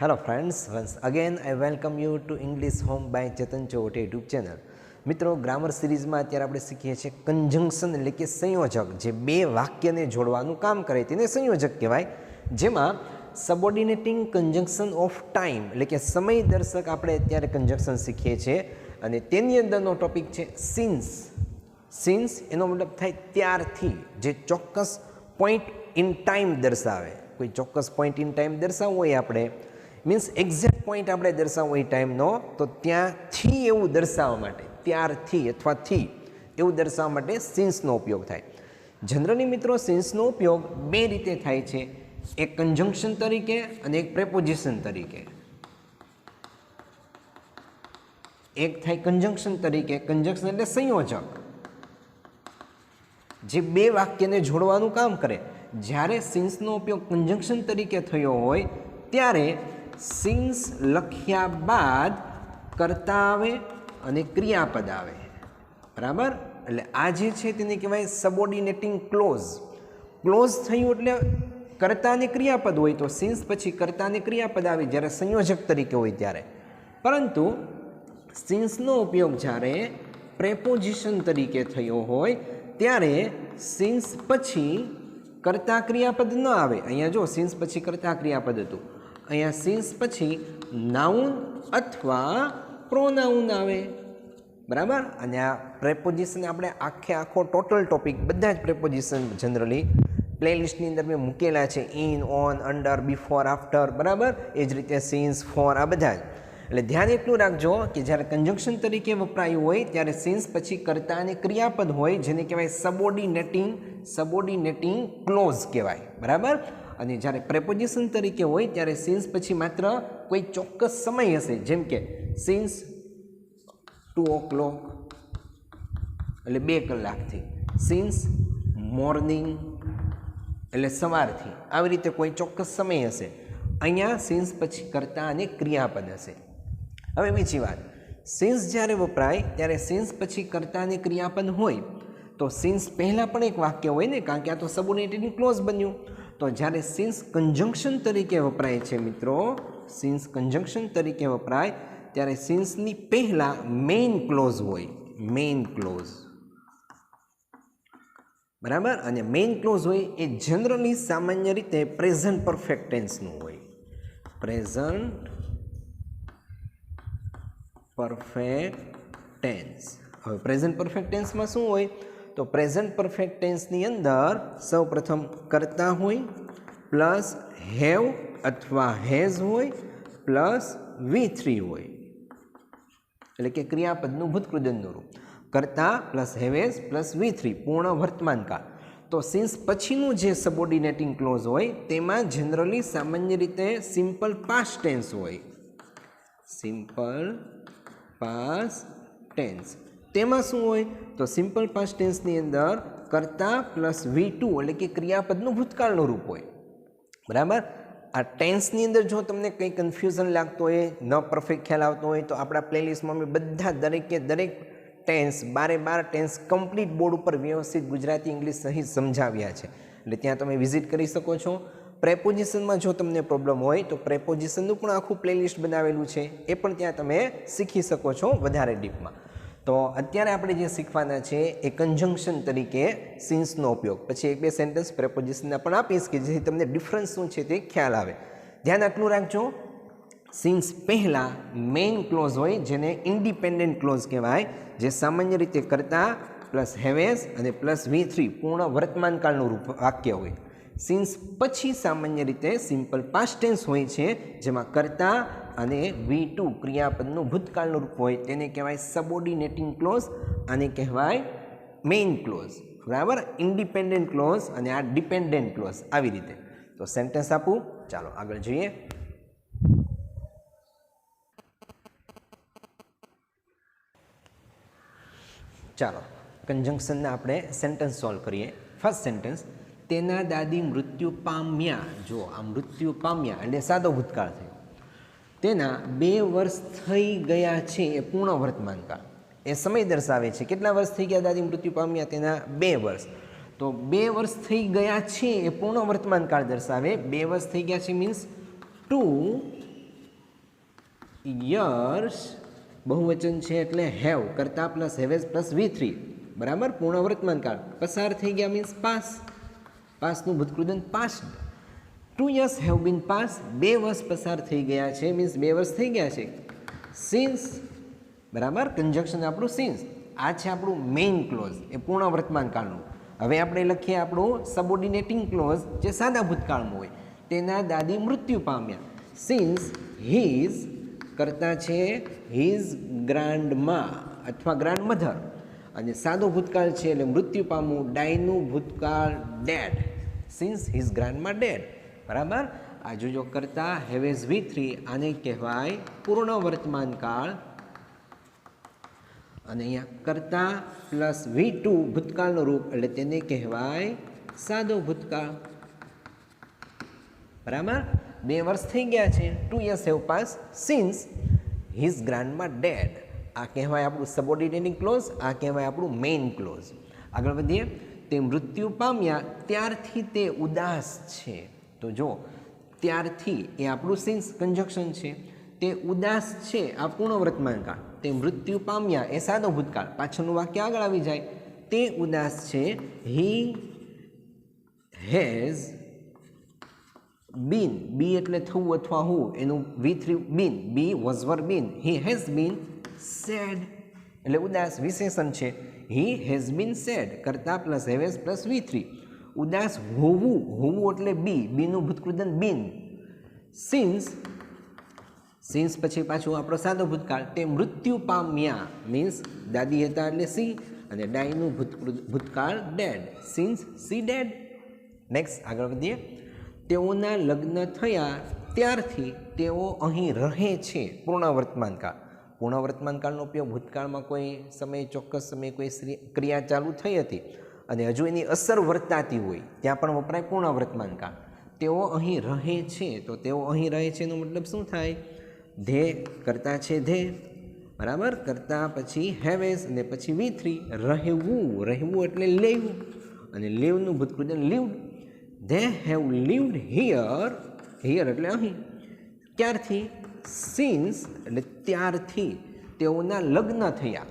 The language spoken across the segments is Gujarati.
Hello friends, once again I welcome you to English Home by Chetan Chote YouTube channel. મિત્રો ગ્રામર સિરીઝમાં અત્યારે આપણે શીખીએ છીએ કન્જંક્શન એટલે કે સંયોજક, જે બે વાક્યને જોડવાનું કામ કરે તેને સંયોજક કહેવાય. જેમાં સબઓર્ડિનેટિંગ કન્જંક્શન ઓફ ટાઈમ એટલે કે સમય દર્શક આપણે અત્યારે કન્જંક્શન શીખીએ છીએ અને તેની અંદરનો ટોપિક છે સિન્સ. સિન્સ એનો મતલબ થાય ત્યારથી, જે ચોક્કસ પોઈન્ટ ઇન ટાઈમ દર્શાવે. કોઈ ચોક્કસ પોઈન્ટ ઇન ટાઈમ દર્શાવવું હોય આપણે, મીન્સ એક્ઝેક્ટ પોઈન્ટ આપણે દર્શાવવો હોય ટાઈમનો, તો ત્યાંથી એવું દર્શાવવા માટે, ત્યારથી અથવા થી એવું દર્શાવવા માટે સિન્સનો ઉપયોગ થાય. જનરલી મિત્રો સિન્સનો ઉપયોગ બે રીતે થાય છે, એક કન્જંક્શન તરીકે અને એક પ્રેપોઝિશન તરીકે. એક થાય કન્જંક્શન તરીકે, કન્જંક્શન એટલે સંયોજક, જે બે વાક્યને જોડવાનું કામ કરે. જ્યારે સિન્સનો ઉપયોગ કન્જંક્શન તરીકે થયો હોય ત્યારે સિન્સ લખ્યા બાદ કર્તા આવે અને ક્રિયાપદ આવે, બરાબર. એટલે આ જે છે તેને કહેવાય સબઓર્ડિનેટિંગ ક્લોઝ. ક્લોઝ થયું એટલે કર્તા અને ક્રિયાપદ હોય તો સિન્સ પછી કર્તા અને ક્રિયાપદ આવે જ્યારે સંયોજક તરીકે હોય ત્યારે. પરંતુ સિન્સનો ઉપયોગ જ્યારે પ્રેપોઝિશન તરીકે થયો હોય ત્યારે સિન્સ પછી કર્તા ક્રિયાપદ ન આવે. અહીંયા જો સિન્સ પછી કર્તા ક્રિયાપદ હતું, અહીંયા સિન્સ પછી નાઉન અથવા પ્રોનાઉન આવે, બરાબર. અને આ પ્રેપોઝિશન આપણે આખો ટોટલ ટોપિક બધા જ પ્રેપોઝિશન જનરલી પ્લેલિસ્ટની અંદર મેં મૂકેલા છે, in, on, under, before, after, બરાબર. એ જ રીતે સિન્સ, ફોર, આ બધા જ. એટલે ધ્યાન એટલું રાખજો કે જ્યારે કન્જંક્શન તરીકે વપરાયું હોય ત્યારે સિન્સ પછી કર્તા અને ક્રિયાપદ હોય, જેને કહેવાય સબઓર્ડિનેટિંગ ક્લોઝ કહેવાય, બરાબર. અને જ્યારે પ્રેપોઝિશન તરીકે હોય ત્યારે સિન્સ પછી માત્ર કોઈ ચોક્કસ સમય હશે, જેમ કે સિન્સ 2 o'clock એટલે 2 કલાકથી, સિન્સ મોર્નિંગ એટલે સવારથી, આવી રીતે કોઈ ચોક્કસ સમય હશે. અહીંયા સિન્સ પછી કર્તા અને ક્રિયાપદ હશે. હવે બીજી વાત, સિન્સ જ્યારે વપરાય ત્યારે સિન્સ પછી કર્તા અને ક્રિયાપદ હોય તો સિન્સ પહેલાં પણ એક વાક્ય હોય ને, કારણ કે આ તો સબઓર્ડિનેટિંગ ક્લોઝ બન્યું. તો જ્યારે સિન્સ કન્જંક્શન તરીકે વપરાય છે મિત્રો, સિન્સ કન્જંક્શન તરીકે વપરાય ત્યારે સિન્સની પહેલાં મેઇન ક્લોઝ હોય, મેઇન ક્લોઝ, બરાબર. અને મેઇન ક્લોઝ હોય એ જનરલી સામાન્ય રીતે પ્રેઝન્ટ પરફેક્ટ ટેન્સનું હોય, પ્રેઝન્ટ પરફેક્ટ ટેન્સ. હવે પ્રેઝન્ટ પરફેક્ટ ટેન્સમાં શું હોય તો પ્રેઝન્ટ પરફેક્ટ ટેન્સની અંદર સૌપ્રથમ કર્તા હોય પ્લસ હેવ અથવા હેઝ હોય પ્લસ V3 હોય, એટલે કે ક્રિયાપદનું ભૂતકૃદનનું રૂપ. કર્તા પ્લસ હેવેઝ પ્લસ V3 પૂર્ણ વર્તમાન કાળ. તો સિન્સ પછીનું જે સબઓર્ડિનેટિંગ ક્લોઝ હોય તેમાં જનરલી સામાન્ય રીતે સિમ્પલ પાસ્ટ ટેન્સ હોય, સિમ્પલ પાસ્ટ ટેન્સ. તેમાં શું હોય તો સિમ્પલ પાસ્ટ ટેન્સની અંદર કર્તા પ્લસ V2 એટલે કે ક્રિયાપદનું ભૂતકાળનું રૂપ હોય, બરાબર. આ ટેન્સની અંદર જો તમને કંઈ કન્ફ્યુઝન લાગતો હોય, ન પરફેક્ટ ખ્યાલ આવતો હોય તો આપણા પ્લેલિસ્ટમાં અમે બધા દરેક ટેન્સ 12 ટેન્સ કમ્પ્લીટ બોર્ડ ઉપર વ્યવસ્થિત ગુજરાતી ઇંગ્લિશ સહિત સમજાવ્યા છે, એટલે ત્યાં તમે વિઝિટ કરી શકો છો. પ્રેપોઝિશનમાં જો તમને પ્રોબ્લેમ હોય તો પ્રેપોઝિશનનું પણ આખું પ્લેલિસ્ટ બનાવેલું છે, એ પણ ત્યાં તમે શીખી શકો છો વધારે ડીપમાં. તો અત્યારે આપણે જે શીખવાના છે એ કન્જંક્શન તરીકે સિન્સનો ઉપયોગ, પછી 1-2 સેન્ટેન્સ પ્રેપોઝિશનના પણ આપીશ કે જેથી તમને ડિફરન્સ શું છે તે ખ્યાલ આવે. ધ્યાન આટલું રાખજો, સિન્સ પહેલાં મેઇન ક્લોઝ હોય જેને ઇન્ડિપેન્ડન્ટ ક્લોઝ કહેવાય, જે સામાન્ય રીતે કર્તા પ્લસ હેવેઝ અને પ્લસ V3 પૂર્ણ વર્તમાનકાળનું રૂપ વાક્ય હોય. સિન્સ પછી સામાન્ય રીતે સિમ્પલ પાસ્ટ ટેન્સ હોય છે, જેમાં કર્તા અને V2 ક્રિયાપદનું ભૂતકાળનું રૂપ હોય, તેને કહેવાય સબઓર્ડિનેટિંગ ક્લોઝ, અને કહેવાય મેઇન ક્લોઝ, બરાબર. ઇન્ડિપેન્ડન્ટ ક્લોઝ અને આ ડિપેન્ડન્ટ ક્લોઝ, આવી રીતે. તો સેન્ટેન્સ આપું, ચાલો આગળ જોઈએ. ચાલો કન્જંક્શનના આપણે સેન્ટેન્સ સોલ્વ કરીએ. ફર્સ્ટ સેન્ટેન્સ, તેના દાદી મૃત્યુ પામ્યા. જો આ મૃત્યુ પામ્યા એટલે સાદો ભૂતકાળ થયો. તેના 2 વર્ષ થઈ ગયા છે એ પૂર્ણ વર્તમાનકાળ, એ સમય દર્શાવે છે. કેટલા વર્ષ થઈ ગયા દાદી મૃત્યુ પામ્યા? તેના 2 વર્ષ. તો 2 વર્ષ થઈ ગયા છે એ પૂર્ણ વર્તમાન કાળ દર્શાવે. 2 વર્ષ થઈ ગયા છે મીન્સ 2 યર્સ બહુવચન છે એટલે હેવ કરતા પ્લસ હેવેઝ પ્લસ V3 બરાબર. પૂર્ણ વર્તમાનકાળ પસાર થઈ ગયા મીન્સ પાસ, પાસનું ભૂતકૃદન past. 2 years have been pass, 2 વર્ષ પસાર થઈ ગયા છે મીન્સ 2 વર્ષ થઈ ગયા છે. સિન્સ બરાબર, કન્જક્શન આપણું સિન્સ. આ છે આપણું મેઇન ક્લોઝ એ પૂર્ણ વર્તમાનકાળનું. હવે આપણે લખીએ આપણું સબોર્ડિનેટિંગ ક્લોઝ જે સાદા ભૂતકાળમાં હોય. તેના દાદી મૃત્યુ પામ્યા. સિન્સ હીઝ કરતા છે હીઝ ગ્રાન્ડમા અથવા ગ્રાન્ડ મધર, અને સાદો ભૂતકાળ છે એટલે મૃત્યુ પામવું, ડાયનું ભૂતકાળ dead. Since his grandma dead બરાબર. આ જો કરતા હેવેઝ V3 આને કહેવાય પૂર્ણ વર્તમાનકાળ, અને અહીંયા કરતા પ્લસ V2 ભૂતકાળનું રૂપ એટલે તેને કહેવાય સાદો ભૂતકાળ બરાબર. 2 વર્ષ થઈ ગયા છે, 2 years have pass since his grandma dead. આ કહેવાય આપણું સબોર્ડિનેટિંગ ક્લોઝ, આ કહેવાય આપણું મેઇન ક્લોઝ. આગળ વધીએ. તે મૃત્યુ પામ્યા ત્યારથી તે ઉદાસ છે. તો જો ત્યારથી એ આપણું સિન્સ કન્જક્શન છે, તે ઉદાસ છે આ પૂર્ણ વર્તમાનકાળ. તે મૃત્યુ પામ્યા એ સાદો ભૂતકાળ, પાછળનું વાક્ય આગળ આવી જાય. તે ઉદાસ છે. હી હેઝ બીન, બી એટલે થવું અથવા હું, એનું V3 been, be was were been. He has been sad એટલે ઉદાસ વિશેષણ છે. હી હેઝ બીન સેડ કરતા પ્લસ હેવેઝ પ્લસ V3. ઉદાસ હોવું, હોવું એટલે બી, બીનું ભૂતકૃદન બીન. સિન્સ, સિન્સ પછી પાછું આપણો સાદો ભૂતકાળ. તે મૃત્યુ પામ્યા મીન્સ દાદી હતા એટલે સી, અને ડાયનું ભૂતકાળ dead. Since she dead. Next આગળ વધીએ. તેઓના લગ્ન થયા ત્યારથી તેઓ અહીં રહે છે પૂર્ણ વર્તમાનકાળ. પૂર્ણ વર્તમાનકાળનો ઉપયોગ ભૂતકાળમાં કોઈ સમય ચોક્કસ સમયે કોઈ ક્રિયા ચાલુ થઈ હતી અને હજુ એની અસર વર્તાતી હોય ત્યાં પણ વપરાય પૂર્ણ વર્તમાનકાળ. તેઓ અહીં રહે છે, તો તેઓ અહીં રહે છે એનો મતલબ શું થાય? ધે કરતા છે ધે બરાબર, કરતા પછી હેવેઝ અને પછી V3. રહેવું, રહેવું એટલે લેવું, અને લીવનું ભૂતકૃદન lived. They have lived here, here એટલે અહીં. ક્યારથી? સિન્સ એટલે ત્યારથી તેઓના લગ્ન થયા.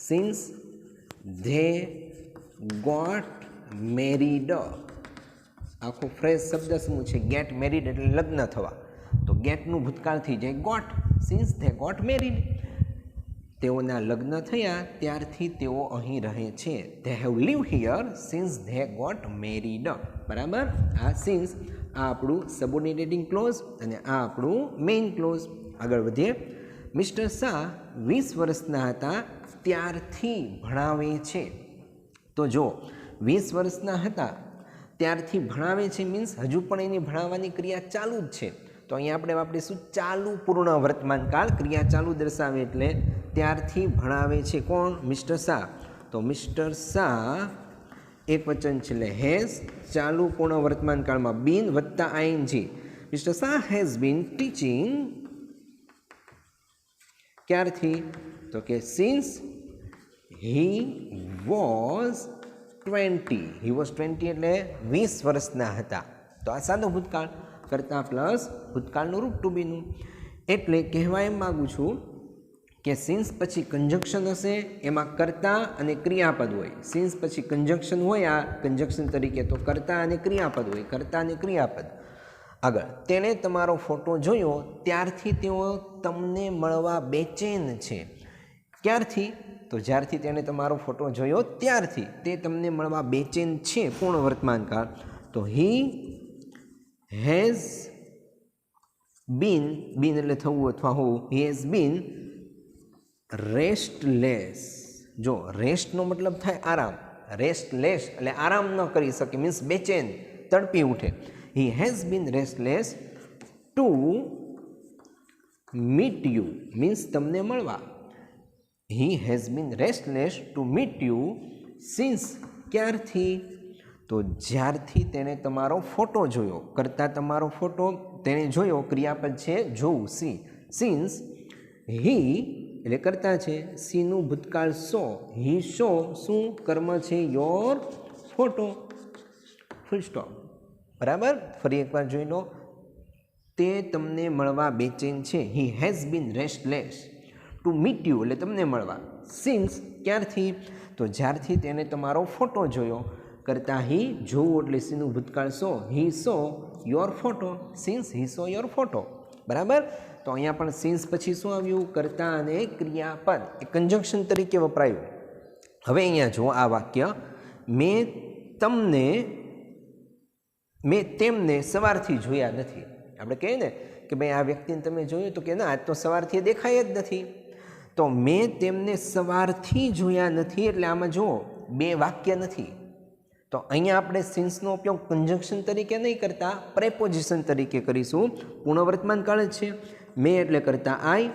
Since they got married. આખો ફ્રેઝ શબ્દ સમૂહ છે. ગેટ મેરીડ એટલે લગ્ન થવા, તો ગેટનું ભૂતકાળ થઈ જાય got. Since they got married, તેઓના લગ્ન થયા ત્યારથી તેઓ અહીં રહે છે. They have live here since they got married બરાબર. આ સિન્સ આ આપણું સબોર્ડિનેટિંગ ક્લોઝ અને આ આપણું મેઇન ક્લોઝ. આગળ વધીએ. મિસ્ટર શાહ 20 વર્ષના હતા ત્યારથી ભણાવે છે. તો જો 20 વર્ષના હતા ત્યારથી ભણાવે છે મીન્સ હજુ પણ એની ભણાવવાની ક્રિયા ચાલુ જ છે. તો અહીંયા આપણે વાપરીશું ચાલુ પૂર્ણ વર્તમાનકાળ. ક્રિયા ચાલુ દર્શાવે એટલે ત્યારથી ભણાવે છે. કોણ? મિસ્ટર શાહ. તો મિસ્ટર શાહ એક વચન છે એટલે હેઝ, ચાલુ પૂર્ણ વર્તમાનકાળમાં બીન વત્તા ING. Mister Shah has been teaching. ક્યારથી? તો કે since he was 20. He was 20 એટલે 20 વર્ષના હતા. તો આ સાદો ભૂતકાળ કરતા પ્લસ ભૂતકાળનું રૂપ ટુ બીનું. એટલે કહેવા એમ માગું છું કે સિન્સ પછી કન્જક્શન હશે, એમાં કર્તા અને ક્રિયાપદ હોય. સિન્સ પછી કન્જક્શન હોય, આ કન્જક્શન તરીકે તો કર્તા અને ક્રિયાપદ હોય, કર્તા અને ક્રિયાપદ. આગળ, તેણે તમારો ફોટો જોયો ત્યારથી તેઓ તમને મળવા બેચેન છે. ક્યારથી? તો જ્યારથી તેણે તમારો ફોટો જોયો ત્યારથી તે તમને મળવા બેચેન છે પૂર્ણ વર્તમાનકાળ. તો હી હેઝ બીન, બીન એટલે થવું અથવા હોવું, હી હેઝ બીન રેસ્ટલેસ. જો રેસ્ટનો મતલબ થાય આરામ, રેસ્ટલેસ એટલે આરામ ન કરી શકે મીન્સ બેચેન, તડપી ઉઠે. હી has bin restless to meet you means તમને મળવા. હી has bin restless to meet you since. ક્યારથી? તો જ્યારથી તેણે તમારો ફોટો જોયો. કરતા તમારો ફોટો તેણે જોયો, ક્રિયાપદ છે જોવું, સી. સિન્સ હી એટલે કરતા છે, સીનું ભૂતકાળ સો. હી શો શું કર્મ છે? Your photo. ફૂલ સ્ટોપ બરાબર. ફરી એકવાર જોઈ લો. તે તમને મળવા બેચેન છે. He has bin restless to meet you એટલે તમને મળવા. સિન્સ ક્યારથી? તો જ્યારથી તેને તમારો ફોટો જોયો. કરતાં હી જોવું એટલે સીનું ભૂતકાળ saw. He saw your photo. Since he saw your photo. બરાબર. તો અહીંયા પણ સિન્સ પછી શું આવ્યું? કરતાં અને ક્રિયાપદ એ કન્જંક્શન તરીકે વપરાયું. હવે અહીંયા જુઓ આ વાક્ય, મેં તેમને સવારથી જોયા નથી. આપણે કહીએ ને કે ભાઈ આ વ્યક્તિને તમે જોયું તો કે ના આજ તો સવારથી દેખાય જ નથી. તો મેં તેમને સવારથી જોયા નથી એટલે આમાં જુઓ બે વાક્ય નથી. તો અહીંયા આપણે સિન્સનો ઉપયોગ કન્જંક્શન તરીકે નહીં કરતા, પ્રેપોઝિશન તરીકે કરીશું. પૂર્ણ વર્તમાન કાળ જ છે. મેં એટલે કરતાં આઈ,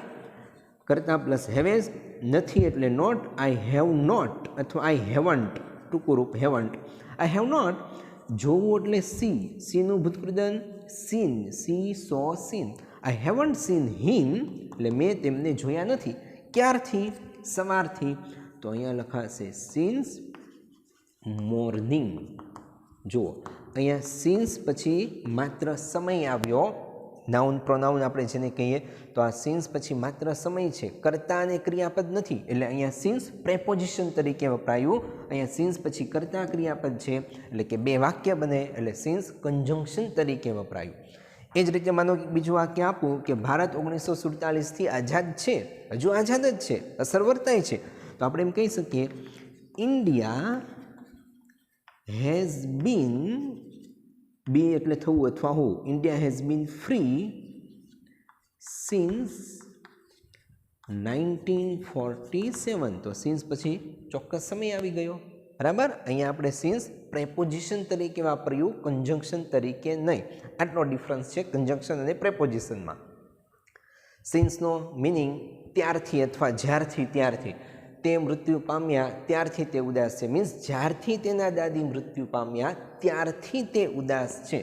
કરતાં પ્લસ હેવેઝ, નથી એટલે નોટ, આઈ હેવ નોટ અથવા આઈ હેવન્ટ, ટૂંકું રૂપ હેવન્ટ. I have not. જોવું એટલે સી, સીનું ભૂતકૃદન seen, see saw seen. I haven't seen him એટલે મેં તેમને જોયા નથી. ક્યારથી? સવારથી. તો અહીંયા લખાશે સિન્સ મોર્નિંગ. જુઓ અહીંયા સિન્સ પછી માત્ર સમય આવ્યો. નાઉન પ્રોનાઉન આપણે જેને કહીએ તો આ સિન્સ પછી માત્ર સમય છે, કર્તા અને ક્રિયાપદ નથી. એટલે અહીંયા સિન્સ પ્રેપોઝિશન તરીકે વપરાયું. અહીંયા સિન્સ પછી કર્તા ક્રિયાપદ છે એટલે કે બે વાક્ય બને એટલે સિન્સ કન્જંક્શન તરીકે વપરાયું. એ જ રીતે માનો બીજું વાક્ય આપું કે ભારત 1947થી આઝાદ છે. હજુ આઝાદ જ છે, અસર વર્તાય છે. તો આપણે એમ કહી શકીએ ઇન્ડિયા હેઝ બીન, બી એટલે થવું અથવા હું, India has been free since 1947. તો સિન્સ પછી ચોક્કસ સમય આવી ગયો. બરાબર. અહીંયા આપણે સિન્સ પ્રેપોઝિશન તરીકે વાપર્યું, કન્જંક્શન તરીકે નહીં. આટલો ડિફરન્સ છે કન્જંક્શન અને પ્રેપોઝિશનમાં. સિન્સનો મિનિંગ ત્યારથી અથવા જ્યારથી, ત્યારથી. તે મૃત્યુ પામ્યા ત્યારથી તે ઉદાસ છે. મીન્સ જ્યારથી તેના દાદી મૃત્યુ પામ્યા ત્યારથી તે ઉદાસ છે.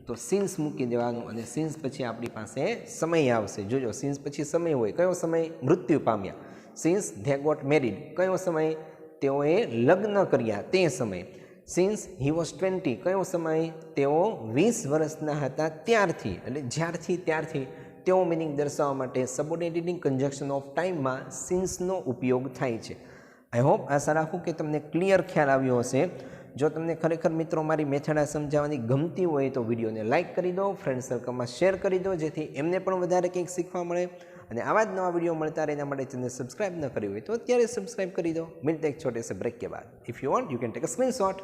તો સિન્સ મૂકી દેવાનું અને સિન્સ પછી આપણી પાસે સમય આવશે. જોજો સિન્સ પછી સમય હોય. કયો સમય? મૃત્યુ પામ્યા. સિન્સ ધે ગોટ મેરીડ, કયો સમય? તેઓએ લગ્ન કર્યા તે સમય. સિન્સ હી વોઝ 20, કયો સમય? તેઓ 20 વર્ષના હતા ત્યારથી, એટલે જ્યારથી ત્યારથી. તેવો મિનિંગ દર્શાવવા માટે સબોર્ડિનેટિંગ કન્જંક્શન ઓફ ટાઈમમાં સિન્સનો ઉપયોગ થાય છે. આઈ હોપ આશા રાખું કે તમને ક્લિયર ખ્યાલ આવ્યો હશે. જો તમને ખરેખર મિત્રો મારી મેથડ સમજાવવાની ગમતી હોય તો વિડીયોને લાઇક કરી દો, ફ્રેન્ડ સર્કલમાં શેર કરી દો, જેથી એમને પણ વધારે કંઈક શીખવા મળે. અને આવા જ નવા વિડીયો મળતા રહે એના માટે ચેનલ સબસ્ક્રાઇબ ન કરી હોય તો અત્યારે સબસ્ક્રાઇબ કરી દો. મિલતે એક છોટે સે બ્રેક કે બાદ. If you want you can take a screenshot.